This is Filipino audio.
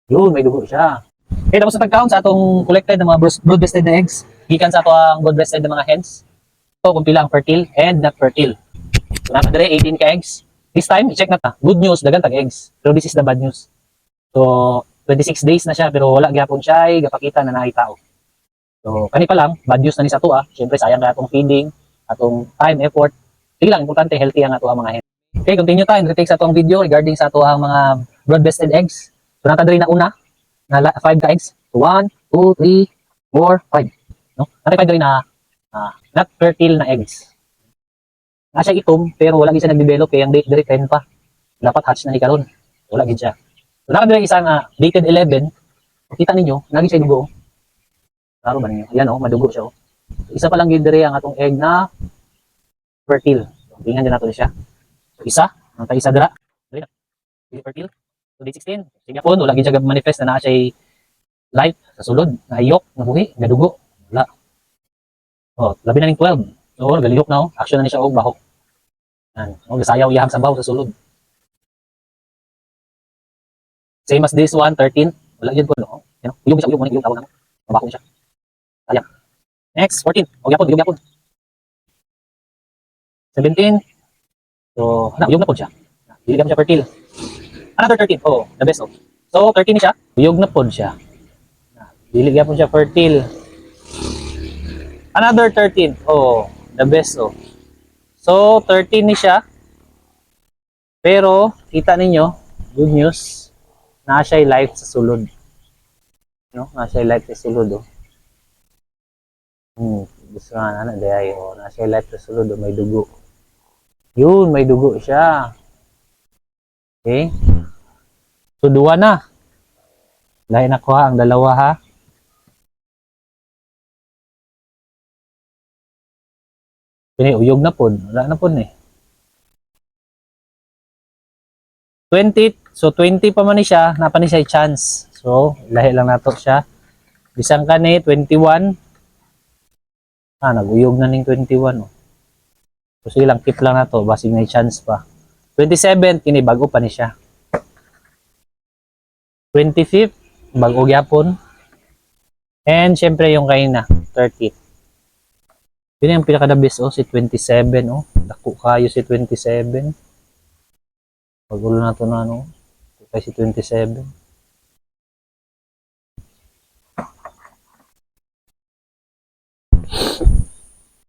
Yun, may dugo siya. Okay, tapos sa tag-count sa atong collected ng mga broad-breasted na eggs, gikan sa ato ang broad-breasted na mga hens. So, kung pila ang fertile and not fertile. So, nakadere 18 ka eggs. This time, i-check na ta. Good news, dagan tag eggs. Pero this is the bad news. So, 26 days na siya pero wala gyapon siya ay gapakita na naay tao. So, kani pa lang, bad news na ni sa ato. Siyempre, sayang na atong feeding, atong time, effort. Sige lang, importante, healthy ang ato ang mga hens. Okay, continue tayo. Nag-take sa atong video regarding sa ato ang mga broad-breasted eggs. So, nakadere na una, na 5 ka eggs. So, 1, 2, 3, 4, 5. No? Nakadere na not fertile na eggs. Na siya itom, pero wala gid siya nag-develop kaya ang date dire 10 pa. Dapat hatch na ni karon. Wala gid siya. So, nakadere isang dated 11. Kita ninyo, lagi siya dugo. Klaro ba ninyo? Ayan madugo siya. Isa pa lang gid dire ang atong egg na fertile. So, tingnan din nato siya. So, isa, ang isa dira. Dire na. Fertile. So, day 16. Sige po, wala gid siya manifest na naa siya life sa sulod, na iyok, na buhi, na dugo. Wala. Labi na ning 12. So, galihok na action na ni siya og bahok. Yan. Gasayaw iyahang sabaw sa sulod. Same as this one, 13. Wala yun po, no? Yan, uyog siya, uyog mo, uyog tawag na mo. Mabako siya. Sayang. Next, 14. Uyog yapon. 17. So, uyog na po siya. Dili siya fertile. Another 13. The best, So, 13 ni siya. Uyog na po siya. Dili yapon siya fertile. Another 13. The best, So, 13 ni siya. Pero, kita ninyo, good news, na siya life sa sulod. No? Na siya life sa sulod, Gusto nga na, dahil, na siya life sa sulod, may dugo. Yun, may dugo siya. Okay? So, 2 na. Dahil nakuha ang dalawa, ha? Uyog na po. Wala na po, 20. So, 20 pa man siya. Napa ni siya chance. So, lahi lang nato siya. Bisang ka 21. Nag-uyog na ning 21, So, sige lang. Keep lang nato. Basing may chance pa. 27. Kini, bago pa ni siya. 25th. Bago gyapon. And, syempre, yung kanina. 30. Yun yung pinaka-the-best, si 27, Dako kayo si 27. Pagulo na ito na, kay si 27.